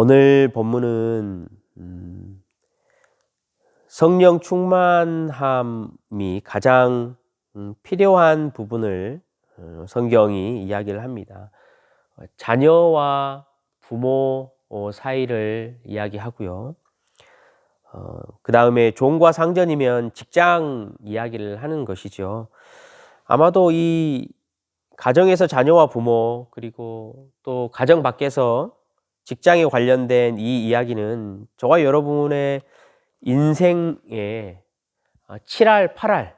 오늘 본문은 성령 충만함이 가장 필요한 부분을 성경이 이야기를 합니다. 자녀와 부모 사이를 이야기하고요. 그 다음에 종과 상전이면 직장 이야기를 하는 것이죠. 아마도 이 가정에서 자녀와 부모, 그리고 또 가정 밖에서 직장에 관련된 이 이야기는 저와 여러분의 인생의 7할, 8할,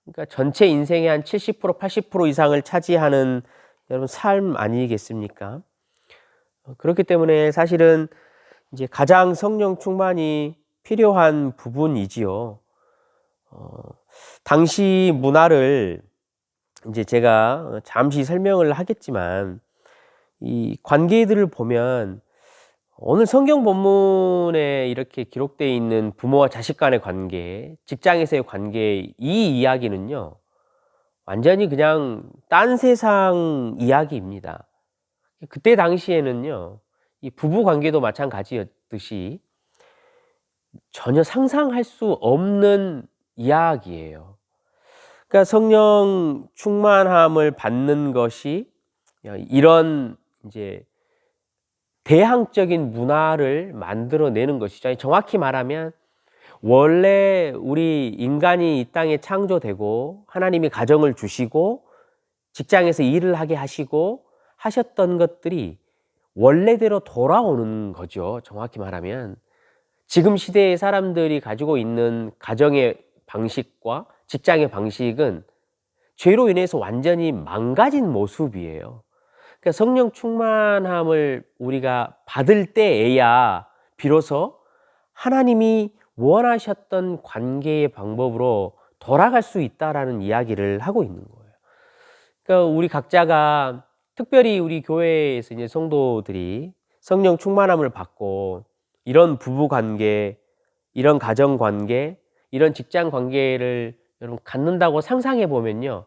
그러니까 전체 인생의 한 70%, 80% 이상을 차지하는 여러분 삶 아니겠습니까? 그렇기 때문에 사실은 이제 가장 성령 충만이 필요한 부분이지요. 당시 문화를 이제 제가 잠시 설명을 하겠지만, 이 관계들을 보면 오늘 성경 본문에 이렇게 기록되어 있는 부모와 자식 간의 관계, 직장에서의 관계, 이 이야기는요, 완전히 그냥 딴 세상 이야기입니다. 그때 당시에는요, 이 부부 관계도 마찬가지였듯이 전혀 상상할 수 없는 이야기예요. 그러니까 성령 충만함을 받는 것이 이런 이제 대항적인 문화를 만들어내는 것이죠. 정확히 말하면 원래 우리 인간이 이 땅에 창조되고 하나님이 가정을 주시고 직장에서 일을 하게 하시고 하셨던 것들이 원래대로 돌아오는 거죠. 정확히 말하면 지금 시대의 사람들이 가지고 있는 가정의 방식과 직장의 방식은 죄로 인해서 완전히 망가진 모습이에요. 그러니까 성령 충만함을 우리가 받을 때에야 비로소 하나님이 원하셨던 관계의 방법으로 돌아갈 수 있다라는 이야기를 하고 있는 거예요. 그러니까 우리 각자가, 특별히 우리 교회에서 이제 성도들이 성령 충만함을 받고 이런 부부 관계, 이런 가정 관계, 이런 직장 관계를 여러분 갖는다고 상상해 보면요,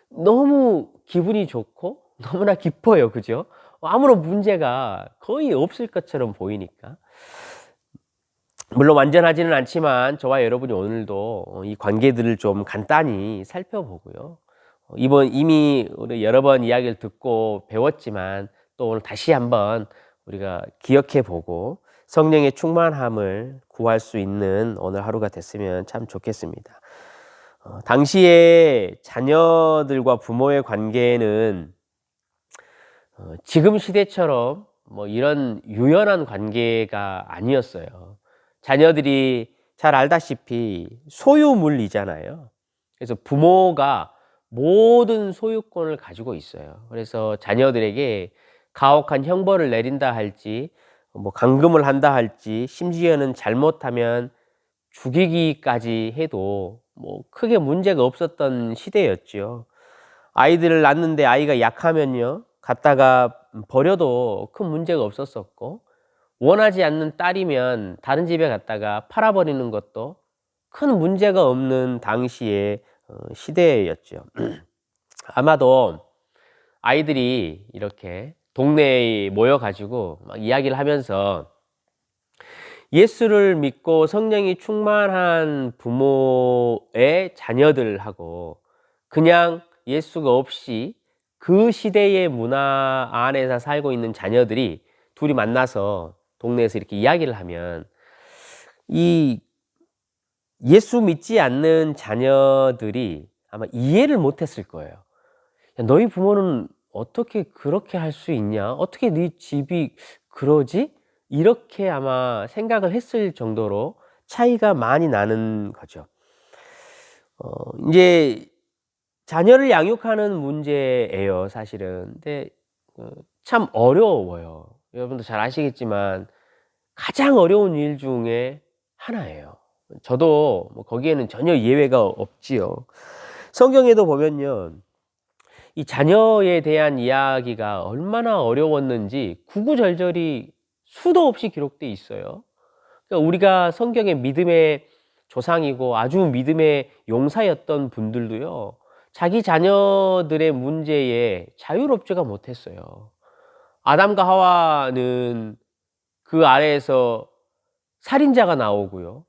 너무 기분이 좋고 너무나 기뻐요. 그죠? 아무런 문제가 거의 없을 것처럼 보이니까. 물론 완전하지는 않지만 저와 여러분이 오늘도 이 관계들을 좀 간단히 살펴보고요. 이미 우리 여러 번 이야기를 듣고 배웠지만 또 오늘 다시 한번 우리가 기억해 보고 성령의 충만함을 구할 수 있는 오늘 하루가 됐으면 참 좋겠습니다. 당시에 자녀들과 부모의 관계는 지금 시대처럼 뭐 이런 유연한 관계가 아니었어요. 자녀들이 잘 알다시피 소유물이잖아요. 그래서 부모가 모든 소유권을 가지고 있어요. 그래서 자녀들에게 가혹한 형벌을 내린다 할지, 뭐 감금을 한다 할지, 심지어는 잘못하면 죽이기까지 해도 뭐 크게 문제가 없었던 시대였죠. 아이들을 낳는데 아이가 약하면요, 갖다가 버려도 큰 문제가 없었었고, 원하지 않는 딸이면 다른 집에 갖다가 팔아버리는 것도 큰 문제가 없는 당시의 시대였죠. 아마도 아이들이 이렇게 동네에 모여가지고 막 이야기를 하면서 예수를 믿고 성령이 충만한 부모의 자녀들하고 그냥 예수가 없이 그 시대의 문화 안에서 살고 있는 자녀들이 둘이 만나서 동네에서 이렇게 이야기를 하면, 이 예수 믿지 않는 자녀들이 아마 이해를 못했을 거예요. 야, 너희 부모는 어떻게 그렇게 할 수 있냐? 어떻게 네 집이 그러지? 이렇게 아마 생각을 했을 정도로 차이가 많이 나는 거죠. 이제 자녀를 양육하는 문제예요, 사실은. 근데 참 어려워요. 여러분도 잘 아시겠지만 가장 어려운 일 중에 하나예요. 저도 뭐 거기에는 전혀 예외가 없지요. 성경에도 보면요, 이 자녀에 대한 이야기가 얼마나 어려웠는지 구구절절히 수도 없이 기록돼 있어요. 그러니까 우리가 성경의 믿음의 조상이고 아주 믿음의 용사였던 분들도요, 자기 자녀들의 문제에 자유롭지가 못했어요. 아담과 하와는 그 아래에서 살인자가 나오고요.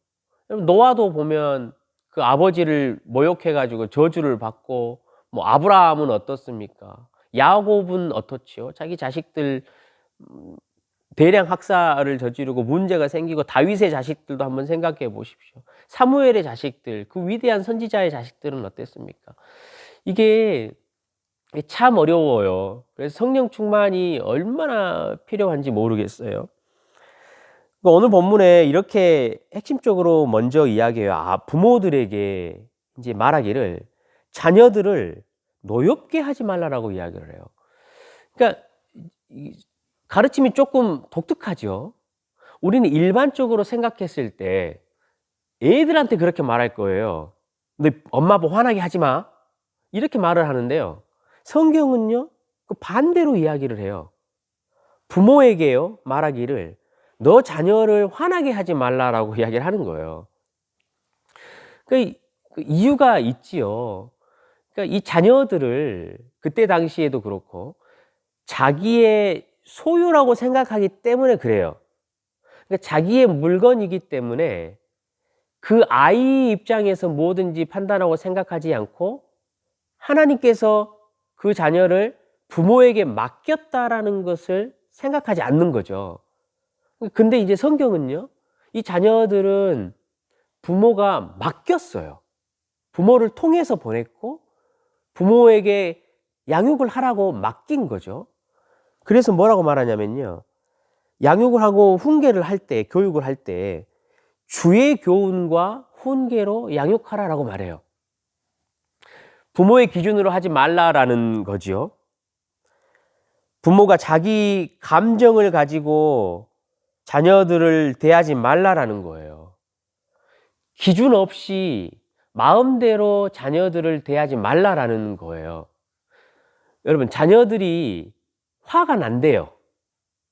노아도 보면 그 아버지를 모욕해 가지고 저주를 받고, 뭐 아브라함은 어떻습니까? 야곱은 어떻지요? 자기 자식들 대량 학살을 저지르고 문제가 생기고, 다윗의 자식들도 한번 생각해 보십시오. 사무엘의 자식들, 그 위대한 선지자의 자식들은 어땠습니까? 이게 참 어려워요. 그래서 성령 충만이 얼마나 필요한지 모르겠어요. 오늘 본문에 이렇게 핵심적으로 먼저 이야기해요. 부모들에게 이제 말하기를 자녀들을 노엽게 하지 말라라고 이야기를 해요. 그러니까 가르침이 조금 독특하죠. 우리는 일반적으로 생각했을 때 애들한테 그렇게 말할 거예요. 너 엄마 아빠 화나게 하지 마. 이렇게 말을 하는데요. 성경은요, 그 반대로 이야기를 해요. 부모에게요, 말하기를 너 자녀를 화나게 하지 말라라고 이야기를 하는 거예요. 그 이유가 있지요. 그러니까 이 자녀들을 그때 당시에도 그렇고 자기의 소유라고 생각하기 때문에 그래요. 그러니까 자기의 물건이기 때문에 그 아이 입장에서 뭐든지 판단하고 생각하지 않고 하나님께서 그 자녀를 부모에게 맡겼다라는 것을 생각하지 않는 거죠. 근데 이제 성경은요, 이 자녀들은 부모가 맡겼어요. 부모를 통해서 보냈고 부모에게 양육을 하라고 맡긴 거죠. 그래서 뭐라고 말하냐면요, 양육을 하고 훈계를 할 때, 교육을 할 때 주의 교훈과 훈계로 양육하라라고 말해요. 부모의 기준으로 하지 말라라는 거지요. 부모가 자기 감정을 가지고 자녀들을 대하지 말라라는 거예요. 기준 없이 마음대로 자녀들을 대하지 말라라는 거예요. 여러분, 자녀들이 화가 난대요.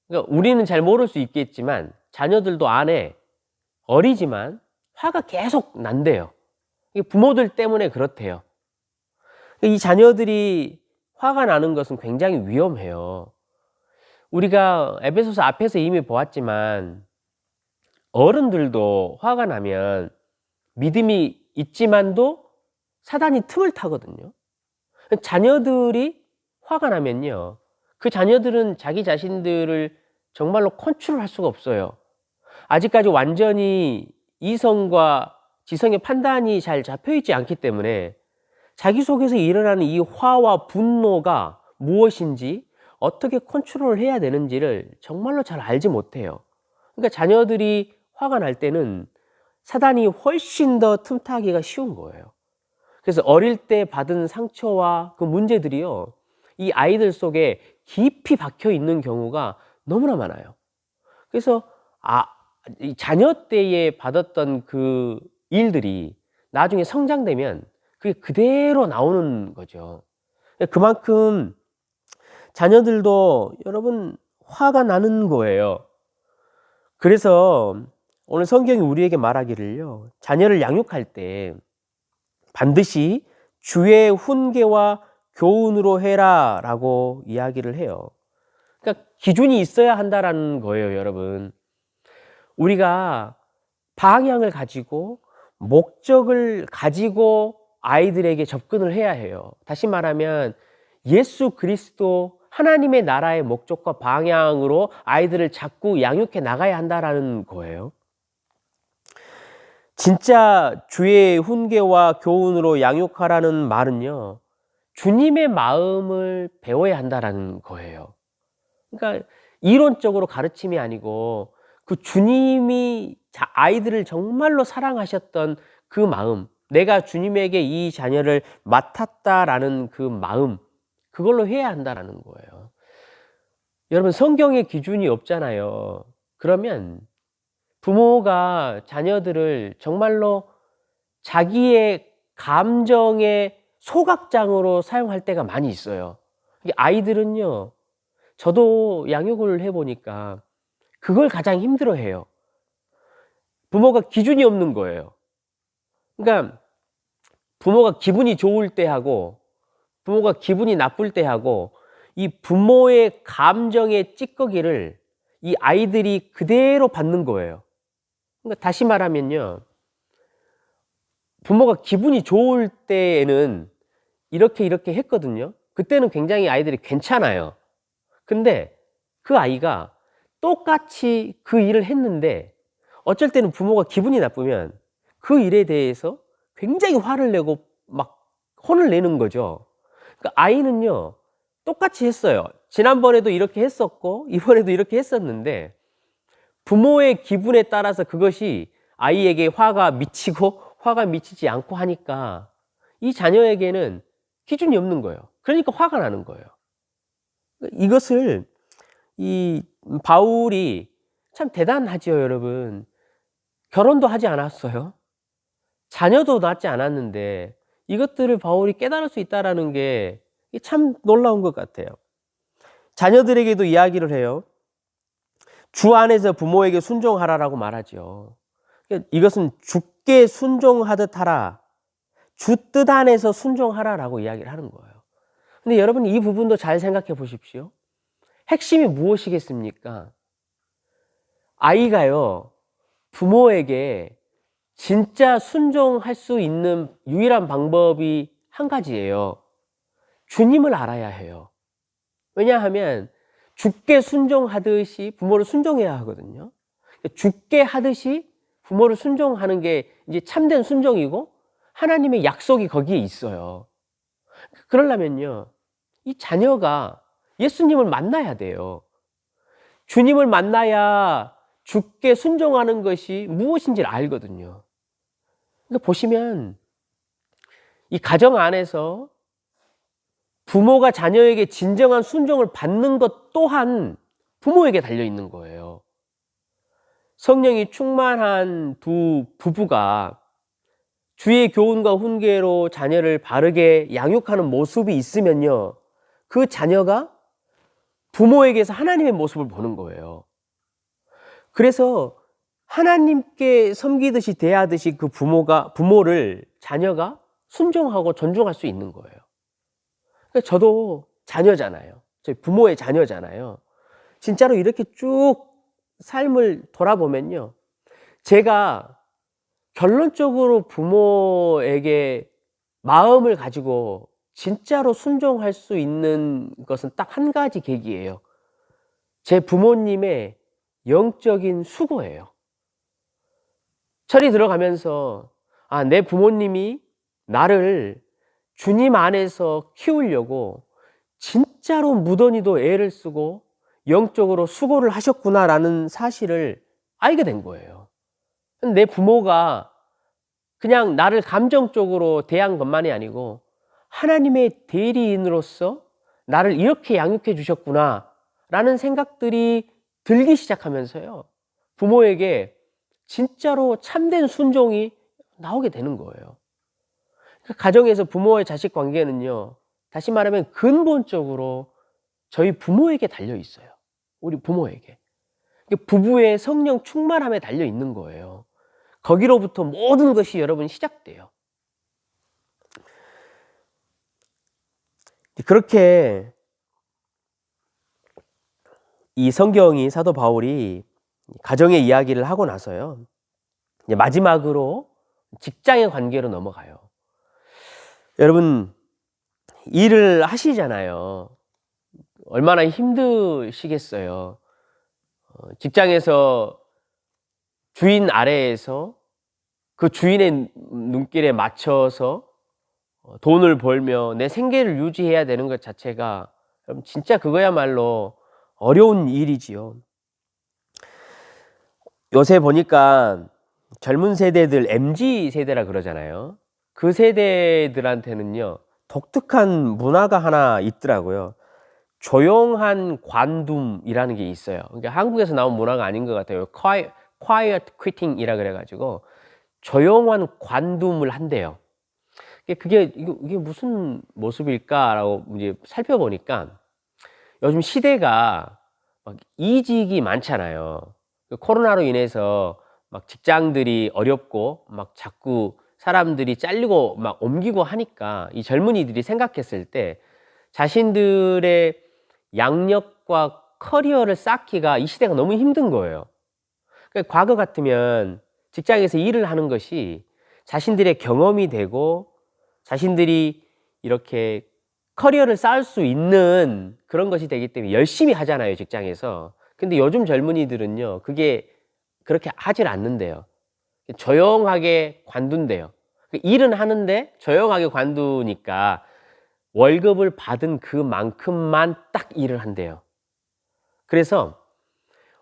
그러니까 우리는 잘 모를 수 있겠지만 자녀들도 안에 어리지만 화가 계속 난대요. 부모들 때문에 그렇대요. 이 자녀들이 화가 나는 것은 굉장히 위험해요. 우리가 에베소서 앞에서 이미 보았지만 어른들도 화가 나면 믿음이 있지만도 사단이 틈을 타거든요. 자녀들이 화가 나면요, 그 자녀들은 자기 자신들을 정말로 컨트롤할 수가 없어요. 아직까지 완전히 이성과 지성의 판단이 잘 잡혀있지 않기 때문에 자기 속에서 일어나는 이 화와 분노가 무엇인지, 어떻게 컨트롤을 해야 되는지를 정말로 잘 알지 못해요. 그러니까 자녀들이 화가 날 때는 사단이 훨씬 더 틈타기가 쉬운 거예요. 그래서 어릴 때 받은 상처와 그 문제들이요, 이 아이들 속에 깊이 박혀 있는 경우가 너무나 많아요. 그래서 이 자녀 때에 받았던 그 일들이 나중에 성장되면 그게 그대로 나오는 거죠. 그만큼 자녀들도 여러분 화가 나는 거예요. 그래서 오늘 성경이 우리에게 말하기를요, 자녀를 양육할 때 반드시 주의 훈계와 교훈으로 해라 라고 이야기를 해요. 그러니까 기준이 있어야 한다라는 거예요, 여러분. 우리가 방향을 가지고 목적을 가지고 아이들에게 접근을 해야 해요. 다시 말하면 예수 그리스도 하나님의 나라의 목적과 방향으로 아이들을 자꾸 양육해 나가야 한다라는 거예요. 진짜 주의 훈계와 교훈으로 양육하라는 말은요, 주님의 마음을 배워야 한다라는 거예요. 그러니까 이론적으로 가르침이 아니고 그 주님이 아이들을 정말로 사랑하셨던 그 마음, 내가 주님에게 이 자녀를 맡았다라는 그 마음, 그걸로 해야 한다라는 거예요. 여러분, 성경에 기준이 없잖아요. 그러면 부모가 자녀들을 정말로 자기의 감정의 소각장으로 사용할 때가 많이 있어요. 아이들은요, 저도 양육을 해보니까 그걸 가장 힘들어해요. 부모가 기준이 없는 거예요. 그러니까 부모가 기분이 좋을 때 하고 부모가 기분이 나쁠 때 하고, 이 부모의 감정의 찌꺼기를 이 아이들이 그대로 받는 거예요. 그러니까 다시 말하면요. 부모가 기분이 좋을 때에는 이렇게 했거든요. 그때는 굉장히 아이들이 괜찮아요. 근데 그 아이가 똑같이 그 일을 했는데 어쩔 때는 부모가 기분이 나쁘면 그 일에 대해서 굉장히 화를 내고 막 혼을 내는 거죠. 그러니까 아이는요, 똑같이 했어요. 지난번에도 이렇게 했었고, 이번에도 이렇게 했었는데, 부모의 기분에 따라서 그것이 아이에게 화가 미치고, 화가 미치지 않고 하니까, 이 자녀에게는 기준이 없는 거예요. 그러니까 화가 나는 거예요. 이것을, 이 바울이 참 대단하지요, 여러분. 결혼도 하지 않았어요. 자녀도 낳지 않았는데 이것들을 바울이 깨달을 수 있다라는 게 참 놀라운 것 같아요. 자녀들에게도 이야기를 해요. 주 안에서 부모에게 순종하라라고 말하죠. 이것은 주께 순종하듯 하라. 주 뜻 안에서 순종하라라고 이야기를 하는 거예요. 근데 여러분 이 부분도 잘 생각해 보십시오. 핵심이 무엇이겠습니까? 아이가요, 부모에게 진짜 순종할 수 있는 유일한 방법이 한 가지예요. 주님을 알아야 해요. 왜냐하면 주께 순종하듯이 부모를 순종해야 하거든요. 주께 하듯이 부모를 순종하는 게 이제 참된 순종이고 하나님의 약속이 거기에 있어요. 그러려면요, 이 자녀가 예수님을 만나야 돼요. 주님을 만나야 주께 순종하는 것이 무엇인지를 알거든요. 그러니까 보시면 이 가정 안에서 부모가 자녀에게 진정한 순종을 받는 것 또한 부모에게 달려 있는 거예요. 성령이 충만한 두 부부가 주의 교훈과 훈계로 자녀를 바르게 양육하는 모습이 있으면요, 그 자녀가 부모에게서 하나님의 모습을 보는 거예요. 그래서 하나님께 섬기듯이 대하듯이 그 부모를 자녀가 순종하고 존중할 수 있는 거예요. 저도 자녀잖아요. 저희 부모의 자녀잖아요. 진짜로 이렇게 쭉 삶을 돌아보면요, 제가 결론적으로 부모에게 마음을 가지고 진짜로 순종할 수 있는 것은 딱 한 가지 계기예요. 제 부모님의 영적인 수고예요. 철이 들어가면서 내 부모님이 나를 주님 안에서 키우려고 진짜로 무던히도 애를 쓰고 영적으로 수고를 하셨구나라는 사실을 알게 된 거예요. 내 부모가 그냥 나를 감정적으로 대한 것만이 아니고 하나님의 대리인으로서 나를 이렇게 양육해 주셨구나라는 생각들이 들기 시작하면서요, 부모에게 진짜로 참된 순종이 나오게 되는 거예요. 가정에서 부모와 자식 관계는요, 다시 말하면 근본적으로 저희 부모에게 달려 있어요. 우리 부모에게. 부부의 성령 충만함에 달려 있는 거예요. 거기로부터 모든 것이 여러분 시작돼요. 그렇게 이 성경이 사도 바울이 가정의 이야기를 하고 나서요, 이제 마지막으로 직장의 관계로 넘어가요. 여러분 일을 하시잖아요. 얼마나 힘드시겠어요. 직장에서 주인 아래에서 그 주인의 눈길에 맞춰서 돈을 벌며 내 생계를 유지해야 되는 것 자체가 진짜 그거야말로 어려운 일이지요. 요새 보니까 젊은 세대들 MZ 세대라 그러잖아요. 그 세대들한테는요, 독특한 문화가 하나 있더라고요. 조용한 관둠이라는 게 있어요. 그러니까 한국에서 나온 문화가 아닌 것 같아요. Quiet quitting이라 그래가지고 조용한 관둠을 한대요. 이게 무슨 모습일까라고 이제 살펴보니까 요즘 시대가 막 이직이 많잖아요. 코로나로 인해서 막 직장들이 어렵고 막 자꾸 사람들이 잘리고 막 옮기고 하니까 이 젊은이들이 생각했을 때 자신들의 양력과 커리어를 쌓기가 이 시대가 너무 힘든 거예요. 그러니까 과거 같으면 직장에서 일을 하는 것이 자신들의 경험이 되고 자신들이 이렇게 커리어를 쌓을 수 있는 그런 것이 되기 때문에 열심히 하잖아요, 직장에서. 근데 요즘 젊은이들은요, 그게 그렇게 하질 않는데요. 조용하게 관둔대요. 일은 하는데 조용하게 관두니까 월급을 받은 그만큼만 딱 일을 한대요. 그래서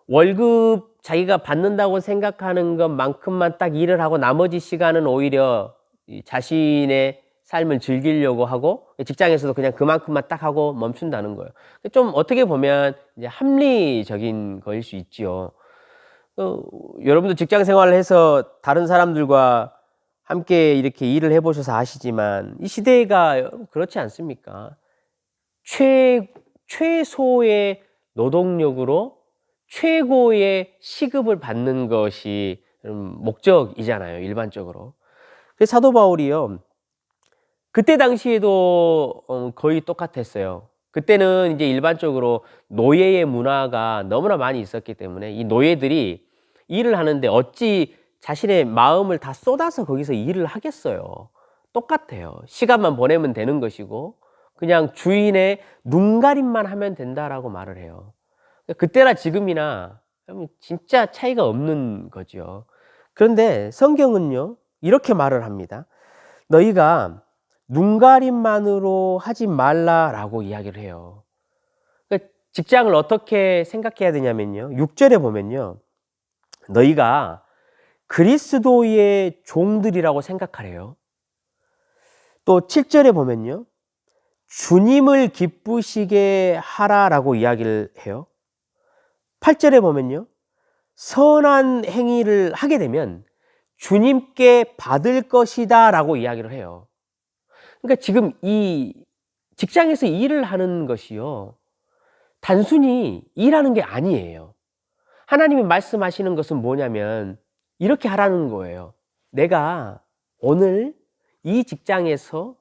월급 자기가 받는다고 생각하는 것만큼만 딱 일을 하고 나머지 시간은 오히려 자신의 삶을 즐기려고 하고 직장에서도 그냥 그만큼만 딱 하고 멈춘다는 거예요. 좀 어떻게 보면 이제 합리적인 거일 수 있지요. 여러분도 직장 생활을 해서 다른 사람들과 함께 이렇게 일을 해보셔서 아시지만 이 시대가 그렇지 않습니까? 최소의 노동력으로 최고의 시급을 받는 것이 목적이잖아요, 일반적으로. 그래서 사도 바울이요, 그때 당시에도 거의 똑같았어요. 그때는 이제 일반적으로 노예의 문화가 너무나 많이 있었기 때문에 이 노예들이 일을 하는데 어찌 자신의 마음을 다 쏟아서 거기서 일을 하겠어요. 똑같아요. 시간만 보내면 되는 것이고 그냥 주인의 눈가림만 하면 된다라고 말을 해요. 그때나 지금이나 진짜 차이가 없는 거죠. 그런데 성경은요, 이렇게 말을 합니다. 너희가 눈가림만으로 하지 말라라고 이야기를 해요. 그러니까 직장을 어떻게 생각해야 되냐면요, 6절에 보면요, 너희가 그리스도의 종들이라고 생각하래요. 또 7절에 보면요, 주님을 기쁘시게 하라라고 이야기를 해요. 8절에 보면요, 선한 행위를 하게 되면 주님께 받을 것이다 라고 이야기를 해요. 그러니까 지금 이 직장에서 일을 하는 것이요, 단순히 일하는 게 아니에요. 하나님이 말씀하시는 것은 뭐냐면 이렇게 하라는 거예요. 내가 오늘 이 직장에서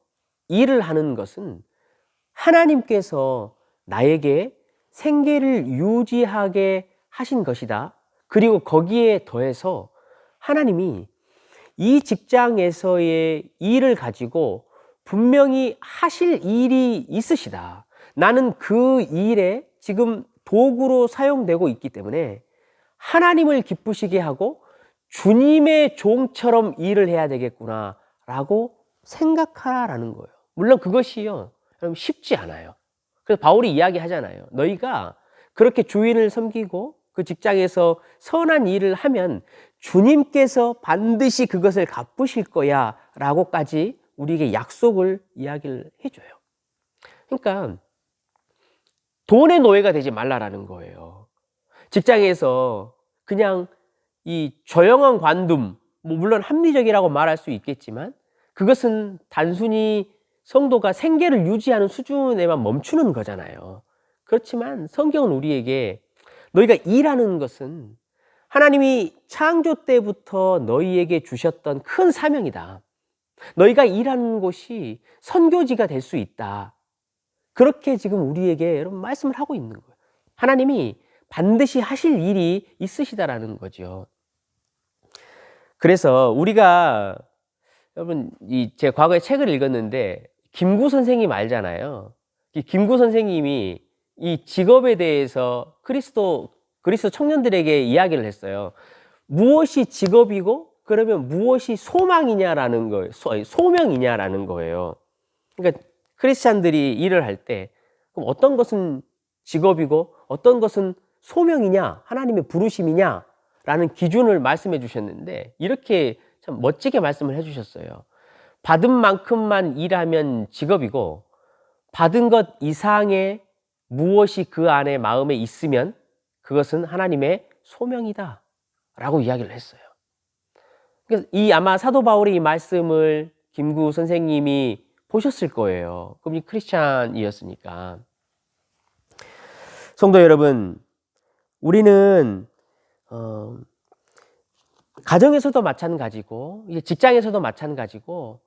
일을 하는 것은 하나님께서 나에게 생계를 유지하게 하신 것이다. 그리고 거기에 더해서 하나님이 이 직장에서의 일을 가지고 분명히 하실 일이 있으시다. 나는 그 일에 지금 도구로 사용되고 있기 때문에 하나님을 기쁘시게 하고 주님의 종처럼 일을 해야 되겠구나 라고 생각하라는 거예요. 물론 그것이요, 여러분 쉽지 않아요. 그래서 바울이 이야기하잖아요. 너희가 그렇게 주인을 섬기고 그 직장에서 선한 일을 하면 주님께서 반드시 그것을 갚으실 거야 라고까지 우리에게 약속을 이야기를 해줘요. 그러니까 돈의 노예가 되지 말라라는 거예요. 직장에서 그냥 이 조용한 관둠, 물론 합리적이라고 말할 수 있겠지만 그것은 단순히 성도가 생계를 유지하는 수준에만 멈추는 거잖아요. 그렇지만 성경은 우리에게 너희가 일하는 것은 하나님이 창조 때부터 너희에게 주셨던 큰 사명이다. 너희가 일하는 곳이 선교지가 될 수 있다. 그렇게 지금 우리에게 여러분 말씀을 하고 있는 거예요. 하나님이 반드시 하실 일이 있으시다라는 거죠. 그래서 우리가 여러분 제가 과거에 책을 읽었는데 김구 선생님 알잖아요. 김구 선생님이 이 직업에 대해서 그리스도 청년들에게 이야기를 했어요. 무엇이 직업이고 그러면 무엇이 소망이냐라는 거예요. 소명이냐라는 거예요. 그러니까 크리스찬들이 일을 할 때 그럼 어떤 것은 직업이고 어떤 것은 소명이냐, 하나님의 부르심이냐라는 기준을 말씀해 주셨는데 이렇게 참 멋지게 말씀을 해 주셨어요. 받은 만큼만 일하면 직업이고 받은 것 이상의 무엇이 그 안에 마음에 있으면 그것은 하나님의 소명이다 라고 이야기를 했어요. 그래서 아마 사도 바울의 이 말씀을 김구 선생님이 보셨을 거예요. 그럼 이 크리스찬이었으니까. 성도 여러분, 우리는 가정에서도 마찬가지고 직장에서도 마찬가지고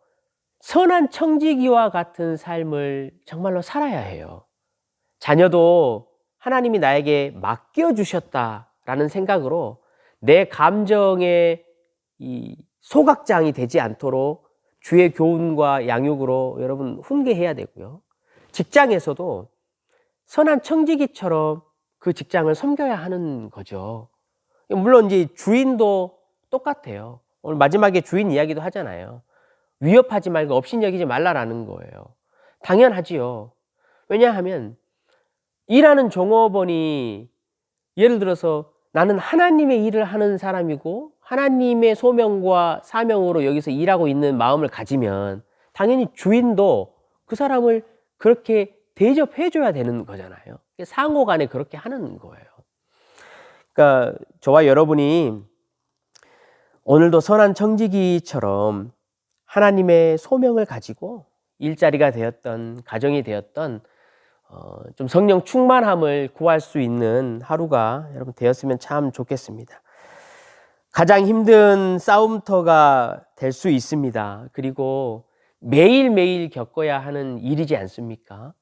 선한 청지기와 같은 삶을 정말로 살아야 해요. 자녀도 하나님이 나에게 맡겨주셨다라는 생각으로 내 감정의 이 소각장이 되지 않도록 주의 교훈과 양육으로 여러분 훈계해야 되고요. 직장에서도 선한 청지기처럼 그 직장을 섬겨야 하는 거죠. 물론 이제 주인도 똑같아요. 오늘 마지막에 주인 이야기도 하잖아요. 위협하지 말고 업신여기지 말라라는 거예요. 당연하지요. 왜냐하면 일하는 종업원이 예를 들어서 나는 하나님의 일을 하는 사람이고 하나님의 소명과 사명으로 여기서 일하고 있는 마음을 가지면 당연히 주인도 그 사람을 그렇게 대접해 줘야 되는 거잖아요. 상호 간에 그렇게 하는 거예요. 그러니까 저와 여러분이 오늘도 선한 청지기처럼 하나님의 소명을 가지고 일자리가 되었던 가정이 되었던 좀 성령 충만함을 구할 수 있는 하루가 여러분 되었으면 참 좋겠습니다. 가장 힘든 싸움터가 될 수 있습니다. 그리고 매일매일 겪어야 하는 일이지 않습니까?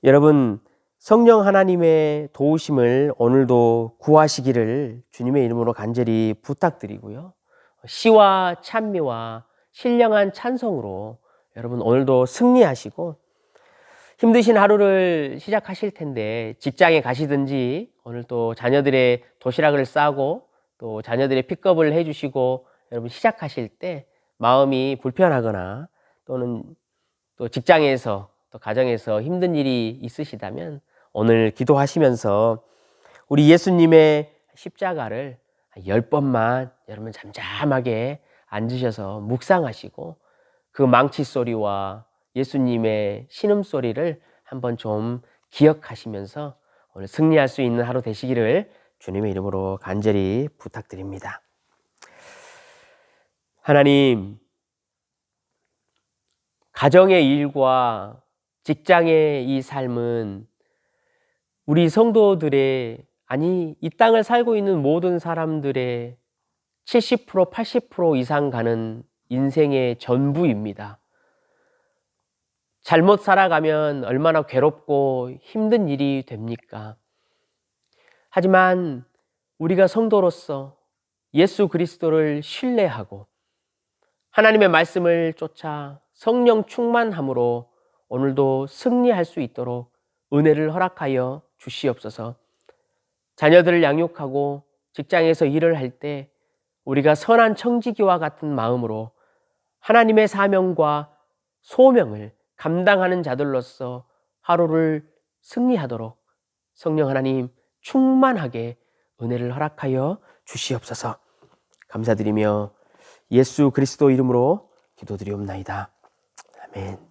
여러분 성령 하나님의 도우심을 오늘도 구하시기를 주님의 이름으로 간절히 부탁드리고요. 시와 찬미와 신령한 찬송으로 여러분 오늘도 승리하시고 힘드신 하루를 시작하실 텐데 직장에 가시든지 오늘 또 자녀들의 도시락을 싸고 또 자녀들의 픽업을 해주시고 여러분 시작하실 때 마음이 불편하거나 또는 또 직장에서 또 가정에서 힘든 일이 있으시다면 오늘 기도하시면서 우리 예수님의 십자가를 10번만 여러분 잠잠하게 앉으셔서 묵상하시고 그 망치 소리와 예수님의 신음소리를 한번 좀 기억하시면서 오늘 승리할 수 있는 하루 되시기를 주님의 이름으로 간절히 부탁드립니다. 하나님, 가정의 일과 직장의 이 삶은 우리 성도들의 아니 이 땅을 살고 있는 모든 사람들의 70% 80% 이상 가는 인생의 전부입니다. 잘못 살아가면 얼마나 괴롭고 힘든 일이 됩니까? 하지만 우리가 성도로서 예수 그리스도를 신뢰하고 하나님의 말씀을 쫓아 성령 충만함으로 오늘도 승리할 수 있도록 은혜를 허락하여 주시옵소서. 자녀들을 양육하고 직장에서 일을 할 때 우리가 선한 청지기와 같은 마음으로 하나님의 사명과 소명을 감당하는 자들로서 하루를 승리하도록 성령 하나님 충만하게 은혜를 허락하여 주시옵소서. 감사드리며 예수 그리스도 이름으로 기도드리옵나이다. 아멘.